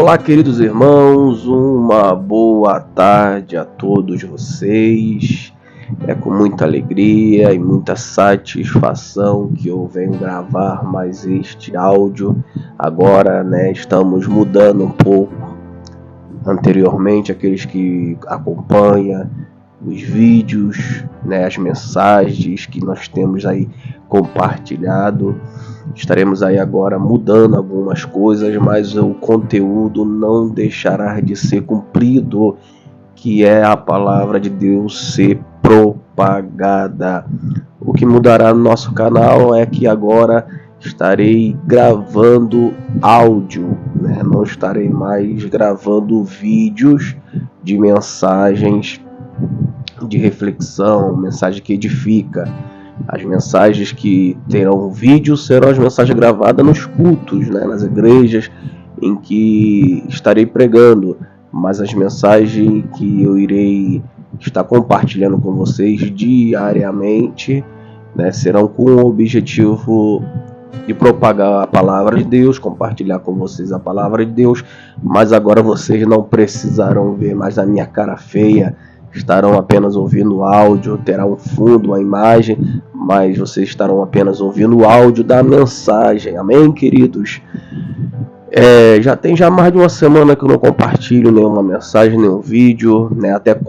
Olá, queridos irmãos, uma boa tarde a todos vocês. É com muita alegria e muita satisfação que eu venho gravar mais este áudio. Agora, estamos mudando um pouco. Anteriormente, aqueles que acompanham os vídeos, as mensagens que nós temos aí compartilhado. Estaremos aí agora mudando algumas coisas, mas o conteúdo não deixará de ser cumprido, que é a palavra de Deus ser propagada. O que mudará no nosso canal é que agora estarei gravando áudio, não estarei mais gravando vídeos de mensagens de reflexão, mensagem que edifica. As mensagens que terão vídeo serão as mensagens gravadas nos cultos, nas igrejas em que estarei pregando, mas as mensagens que eu irei estar compartilhando com vocês diariamente, serão com o objetivo de propagar a palavra de Deus, compartilhar com vocês a palavra de Deus, mas agora vocês não precisarão ver mais a minha cara feia, estarão apenas ouvindo o áudio, terá um fundo, uma imagem, mas vocês estarão apenas ouvindo o áudio da mensagem. Amém, queridos? Já tem mais de uma semana que eu não compartilho nenhuma mensagem, nenhum vídeo, até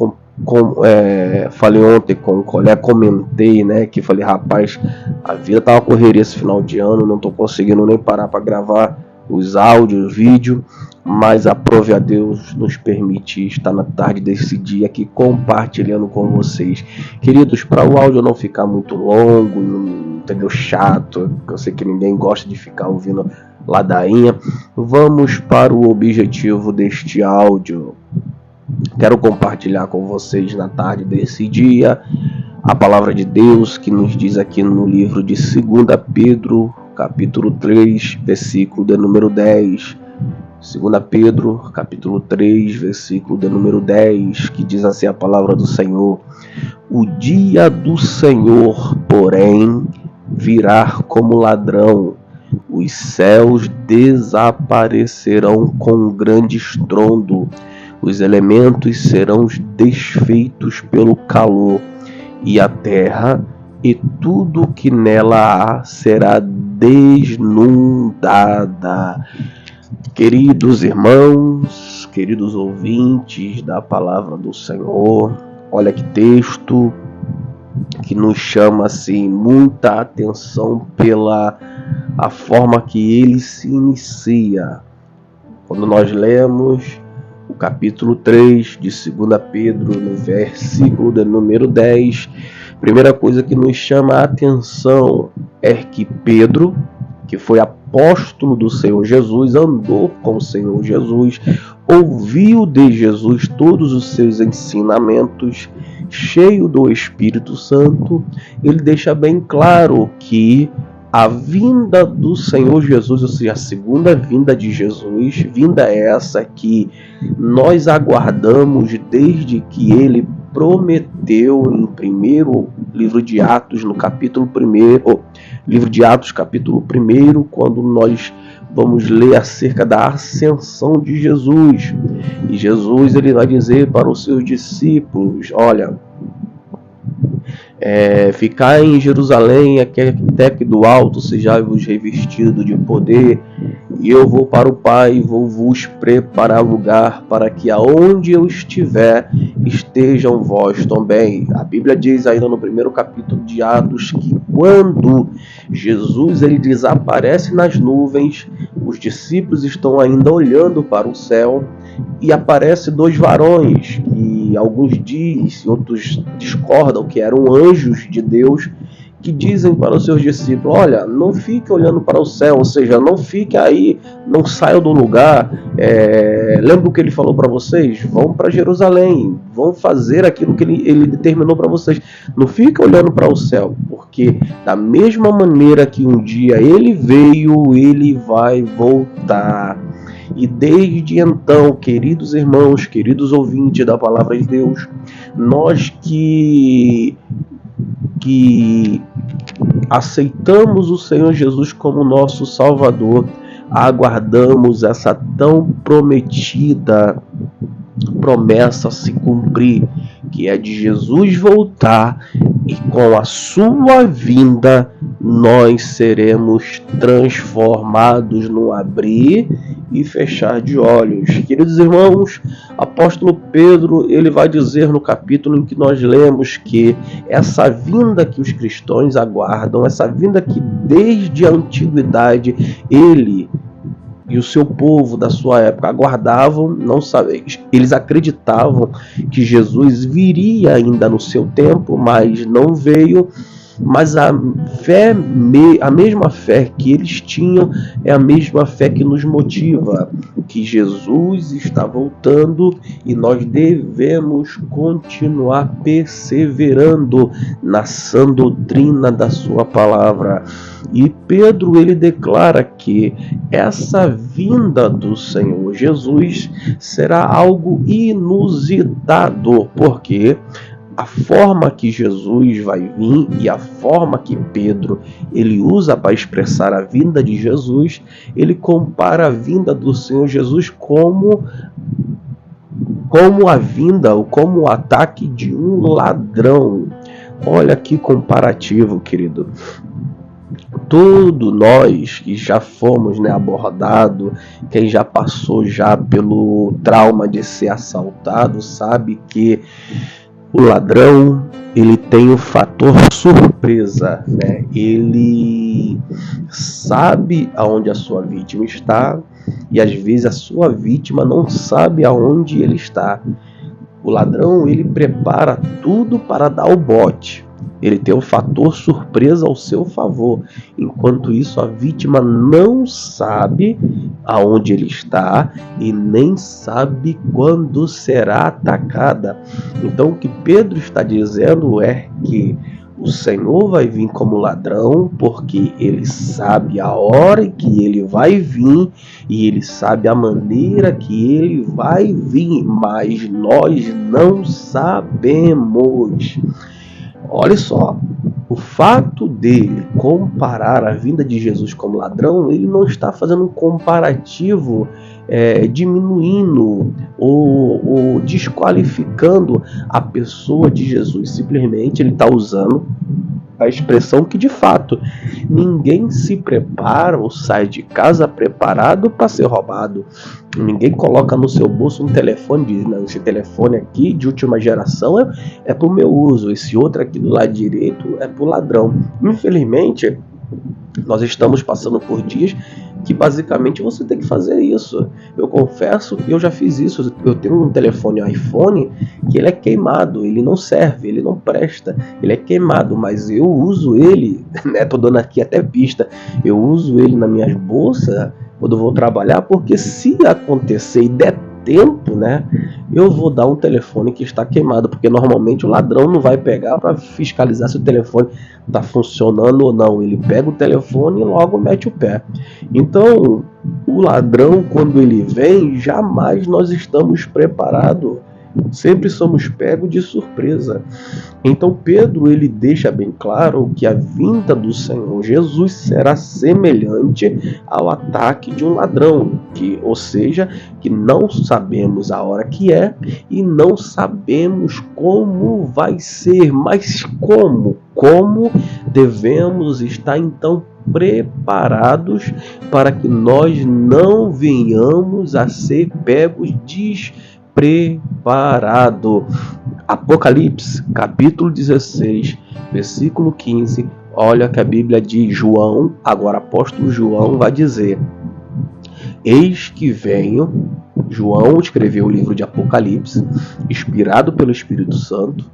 falei ontem com um colega, comentei, que falei, rapaz, a vida tá uma correria esse final de ano, não tô conseguindo nem parar para gravar os áudios, os vídeos, mas aprove a Deus nos permitir estar na tarde desse dia aqui compartilhando com vocês. Queridos, para o áudio não ficar muito longo, entendeu, chato, eu sei que ninguém gosta de ficar ouvindo ladainha, vamos para o objetivo deste áudio. Quero compartilhar com vocês na tarde desse dia a palavra de Deus que nos diz aqui no livro de 2 Pedro, capítulo 3, versículo de número 10. 2 Pedro, capítulo 3, versículo de número 10, que diz assim a palavra do Senhor: o dia do Senhor, porém, virá como ladrão, os céus desaparecerão com grande estrondo, os elementos serão desfeitos pelo calor, e a terra e tudo que nela há será desnudada. Queridos irmãos, queridos ouvintes da palavra do Senhor, olha que texto que nos chama assim muita atenção pela a forma que ele se inicia. Quando nós lemos o capítulo 3 de 2 Pedro, no versículo de número 10, primeira coisa que nos chama a atenção é que Pedro, que foi apóstolo do Senhor Jesus, andou com o Senhor Jesus, ouviu de Jesus todos os seus ensinamentos, cheio do Espírito Santo, ele deixa bem claro que a vinda do Senhor Jesus, ou seja, a segunda vinda de Jesus, vinda essa que nós aguardamos desde que ele prometeu em primeiro livro de Atos, no capítulo 1, livro de Atos, capítulo 1, quando nós vamos ler acerca da ascensão de Jesus. E Jesus ele vai dizer para os seus discípulos: olha, ficai em Jerusalém até que do alto sejais revestido de poder, e eu vou para o Pai e vou vos preparar lugar, para que aonde eu estiver estejam vós também. A Bíblia diz ainda no primeiro capítulo de Atos que quando Jesus ele desaparece nas nuvens, os discípulos estão ainda olhando para o céu e aparecem dois varões que alguns dizem, outros discordam que eram anjos de Deus, que dizem para os seus discípulos: olha, não fique olhando para o céu, ou seja, não fique aí, não saiam do lugar, lembra o que ele falou para vocês? Vão para Jerusalém, vão fazer aquilo que ele determinou para vocês, não fique olhando para o céu, porque da mesma maneira que um dia ele veio, ele vai voltar. E desde então, queridos irmãos, queridos ouvintes da palavra de Deus, nós que aceitamos o Senhor Jesus como nosso Salvador, aguardamos essa tão prometida promessa se cumprir, que é de Jesus voltar, e com a sua vinda nós seremos transformados no abrir e fechar de olhos. Queridos irmãos, apóstolo Pedro, ele vai dizer no capítulo em que nós lemos que essa vinda que os cristãos aguardam, essa vinda que desde a antiguidade ele e o seu povo da sua época aguardavam, não sabe, eles acreditavam que Jesus viria ainda no seu tempo, mas não veio. Mas a mesma fé que eles tinham é a mesma fé que nos motiva, que Jesus está voltando e nós devemos continuar perseverando na sã doutrina da sua palavra. E Pedro, ele declara que essa vinda do Senhor Jesus será algo inusitado, porque a forma que Jesus vai vir e a forma que Pedro ele usa para expressar a vinda de Jesus, ele compara a vinda do Senhor Jesus como a vinda ou como o ataque de um ladrão. Olha que comparativo, querido. Todos nós que já fomos abordados, quem já passou já pelo trauma de ser assaltado, sabe que o ladrão, ele tem o fator surpresa, né? Ele sabe aonde a sua vítima está e às vezes a sua vítima não sabe aonde ele está. O ladrão, ele prepara tudo para dar o bote. Ele tem o fator surpresa ao seu favor. Enquanto isso, a vítima não sabe aonde ele está e nem sabe quando será atacada. Então, o que Pedro está dizendo é que o Senhor vai vir como ladrão, porque ele sabe a hora em que ele vai vir e ele sabe a maneira que ele vai vir, mas nós não sabemos. Olha só, o fato dele comparar a vinda de Jesus como ladrão, ele não está fazendo um comparativo diminuindo ou desqualificando a pessoa de Jesus. Simplesmente ele está usando a expressão que de fato ninguém se prepara ou sai de casa preparado para ser roubado. Ninguém coloca no seu bolso um telefone e diz: não, esse telefone aqui de última geração é para o meu uso, esse outro aqui do lado direito é para o ladrão. Infelizmente, nós estamos passando por dias que basicamente você tem que fazer isso. Eu confesso que eu já fiz isso. Eu tenho um telefone iPhone que ele é queimado, ele não serve, ele não presta, ele é queimado, mas eu uso ele, né? Tô dando aqui até pista, eu uso ele nas minhas bolsas quando eu vou trabalhar, porque se acontecer e der tempo, né, eu vou dar um telefone que está queimado, porque normalmente o ladrão não vai pegar para fiscalizar se o telefone está funcionando ou não. Ele pega o telefone e logo mete o pé. Então, o ladrão, quando ele vem, jamais nós estamos preparados. Sempre somos pegos de surpresa. Então Pedro, ele deixa bem claro que a vinda do Senhor Jesus será semelhante ao ataque de um ladrão, ou seja, que não sabemos a hora que é e não sabemos como vai ser, mas como devemos estar então preparados para que nós não venhamos a ser pegos despreparado. Apocalipse, capítulo 16, versículo 15. Olha que a Bíblia diz, João, agora apóstolo João vai dizer: eis que venho. João escreveu o livro de Apocalipse, inspirado pelo Espírito Santo,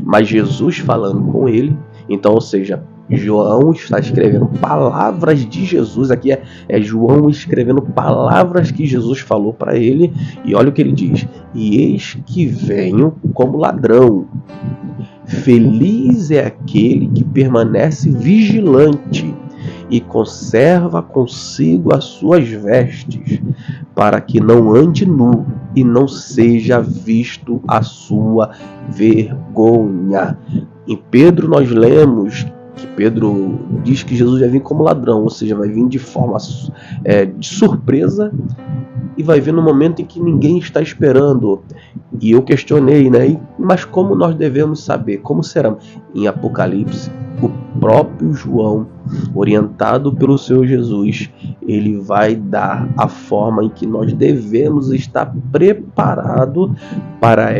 mas Jesus falando com ele. Então, ou seja, João está escrevendo palavras de Jesus. Aqui é João escrevendo palavras que Jesus falou para ele. E olha o que ele diz: e eis que venho como ladrão. Feliz é aquele que permanece vigilante e conserva consigo as suas vestes, para que não ande nu e não seja visto a sua vergonha. Em Pedro nós lemos que Pedro diz que Jesus vai vir como ladrão, ou seja, vai vir de forma de surpresa e vai vir no momento em que ninguém está esperando. E eu questionei, né? Mas como nós devemos saber? Como será? Em Apocalipse, o próprio João, orientado pelo Senhor Jesus, ele vai dar a forma em que nós devemos estar preparados para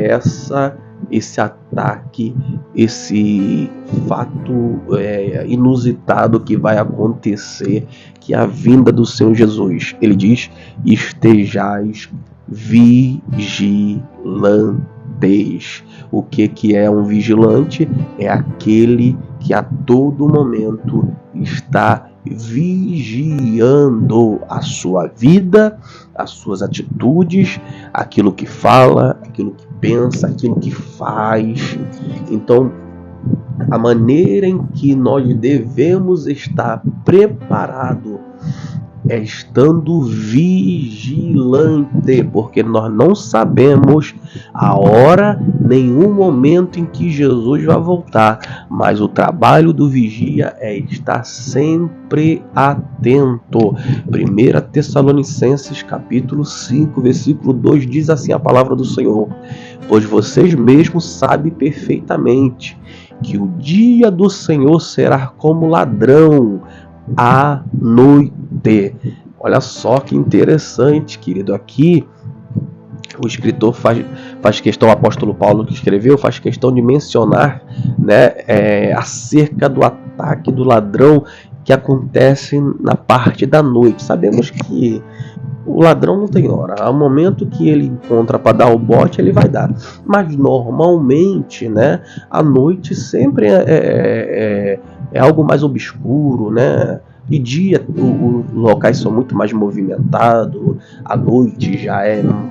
esse ataque, esse fato inusitado que vai acontecer, que é a vinda do Senhor Jesus. Ele diz: estejais vigilantes. O que é um vigilante? É aquele que a todo momento está vigiando a sua vida, as suas atitudes, aquilo que fala, aquilo que pensa, aquilo que faz. Então, a maneira em que nós devemos estar preparados é estando vigilante, porque nós não sabemos a hora nem o momento em que Jesus vai voltar, mas o trabalho do vigia é estar sempre atento. 1 Tessalonicenses capítulo 5, versículo 2 diz assim a palavra do Senhor: pois vocês mesmos sabem perfeitamente que o dia do Senhor será como ladrão à noite. Olha só que interessante, querido. Aqui o escritor faz questão, o apóstolo Paulo que escreveu, faz questão de mencionar, né, acerca do ataque do ladrão que acontece na parte da noite. Sabemos que o ladrão não tem hora. Ao momento que ele encontra para dar o bote, ele vai dar. Mas normalmente, né, a noite sempre é algo mais obscuro, né? De dia os locais são muito mais movimentados, à noite já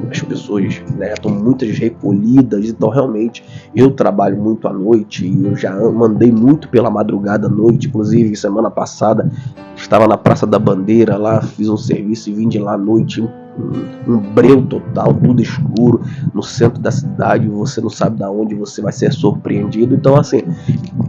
as pessoas, né, estão muitas recolhidas. Então realmente eu trabalho muito à noite e eu já mandei muito pela madrugada à noite. Inclusive semana passada estava na Praça da Bandeira lá, fiz um serviço e vim de lá à noite, um breu total, tudo escuro, no centro da cidade, você não sabe de onde você vai ser surpreendido. Então assim,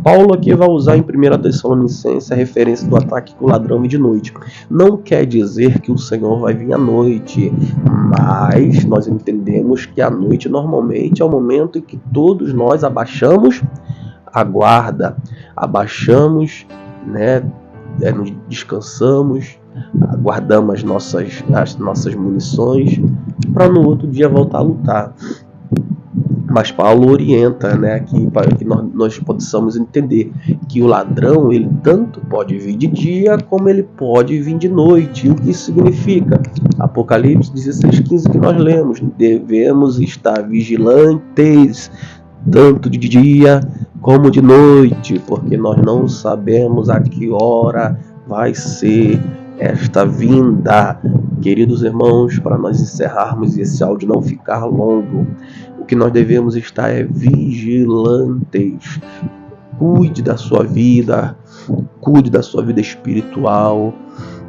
Paulo aqui vai usar em 1 Tessalonicenses a referência do ataque que o ladrão vem de noite. Não quer dizer que o Senhor vai vir à noite, mas nós entendemos que a noite normalmente é o momento em que todos nós abaixamos a guarda, abaixamos, né, nos descansamos, guardamos as nossas munições para no outro dia voltar a lutar. Mas Paulo orienta, né, para que nós possamos entender que o ladrão, ele tanto pode vir de dia como ele pode vir de noite. E o que isso significa? Apocalipse 16:15 que nós lemos: devemos estar vigilantes tanto de dia como de noite, porque nós não sabemos a que hora vai ser esta vinda. Queridos irmãos, para nós encerrarmos e esse áudio não ficar longo, o que nós devemos estar é vigilantes. Cuide da sua vida espiritual.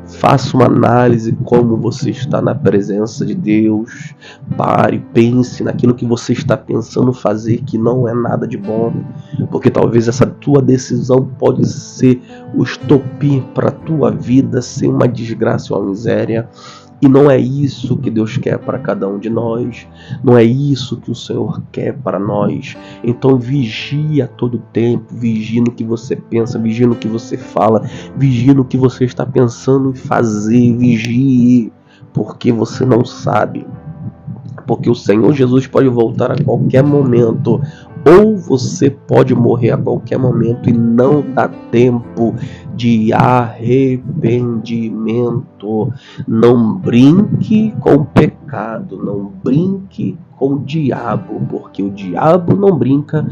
Faça uma análise como você está na presença de Deus. Pare, pense naquilo que você está pensando fazer que não é nada de bom, porque talvez essa tua decisão pode ser o estopim para a tua vida ser uma desgraça ou uma miséria. E não é isso que Deus quer para cada um de nós. Não é isso que o Senhor quer para nós. Então vigia todo o tempo. Vigie no que você pensa. Vigie no que você fala. Vigie no que você está pensando em fazer. Vigie. Porque você não sabe. Porque o Senhor Jesus pode voltar a qualquer momento. Ou você pode morrer a qualquer momento e não dá tempo de arrependimento. Não brinque com o pecado, não brinque com o diabo, porque o diabo não brinca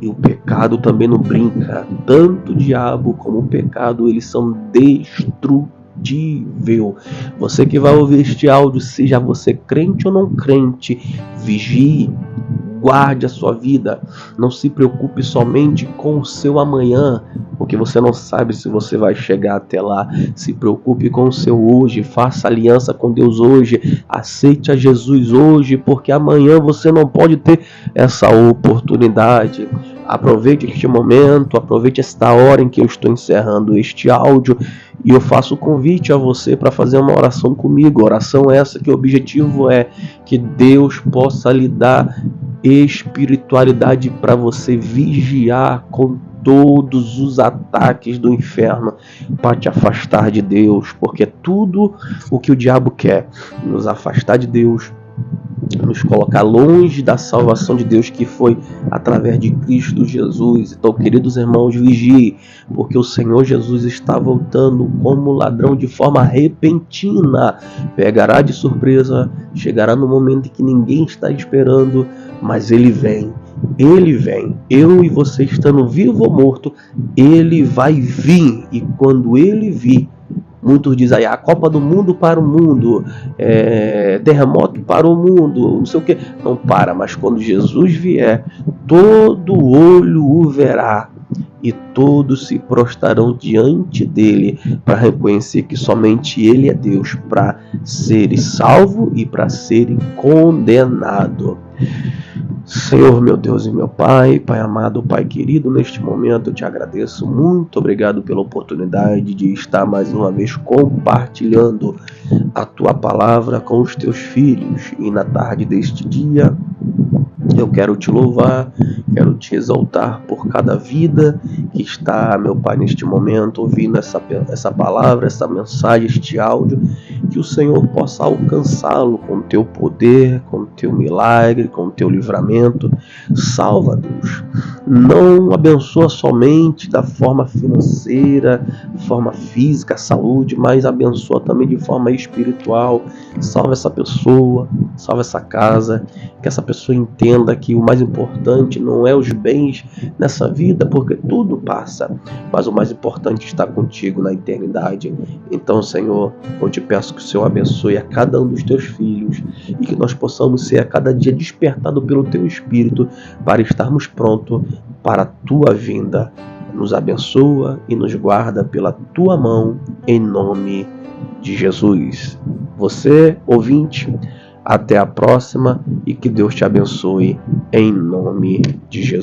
e o pecado também não brinca. Tanto o diabo como o pecado, eles são destrutíveis. Você que vai ouvir este áudio, seja você crente ou não crente, vigie. Guarde a sua vida, não se preocupe somente com o seu amanhã, porque você não sabe se você vai chegar até lá. Se preocupe com o seu hoje, faça aliança com Deus hoje, aceite a Jesus hoje, porque amanhã você não pode ter essa oportunidade. Aproveite este momento, aproveite esta hora em que eu estou encerrando este áudio e eu faço o convite a você para fazer uma oração comigo. Oração essa que o objetivo é que Deus possa lhe dar espiritualidade para você vigiar com todos os ataques do inferno para te afastar de Deus, porque é tudo o que o diabo quer, nos afastar de Deus, nos colocar longe da salvação de Deus que foi através de Cristo Jesus. Então, queridos irmãos, vigiem, porque o Senhor Jesus está voltando como ladrão de forma repentina. Pegará de surpresa, chegará no momento em que ninguém está esperando, mas ele vem. Ele vem. Eu e você estando vivo ou morto, ele vai vir. E quando ele vir, muitos dizem aí, a Copa do Mundo para o mundo, terremoto para o mundo, não sei o que. Não para, mas quando Jesus vier, todo olho o verá e todos se prostrarão diante dele para reconhecer que somente ele é Deus, para serem salvo e para serem condenado. Senhor, meu Deus e meu Pai, Pai amado, Pai querido, neste momento eu te agradeço, muito obrigado pela oportunidade de estar mais uma vez compartilhando a tua palavra com os teus filhos. E na tarde deste dia eu quero te louvar, quero te exaltar por cada vida que está, meu Pai, neste momento ouvindo essa palavra, essa mensagem, este áudio, que o Senhor possa alcançá-lo com o teu poder, com o teu milagre, com o teu livramento. Salva, Deus. Não abençoa somente da forma financeira, forma física, saúde, mas abençoa também de forma espiritual. Salva essa pessoa, salva essa casa, que essa pessoa entenda que o mais importante não é os bens nessa vida, porque tudo passa, mas o mais importante está contigo na eternidade. Então, Senhor, eu te peço que o Senhor abençoe a cada um dos teus filhos e que nós possamos ser a cada dia despertado pelo teu Espírito para estarmos prontos para a tua vinda. Nos abençoa e nos guarda pela tua mão, em nome de Jesus. Você, ouvinte, até a próxima e que Deus te abençoe em nome de Jesus.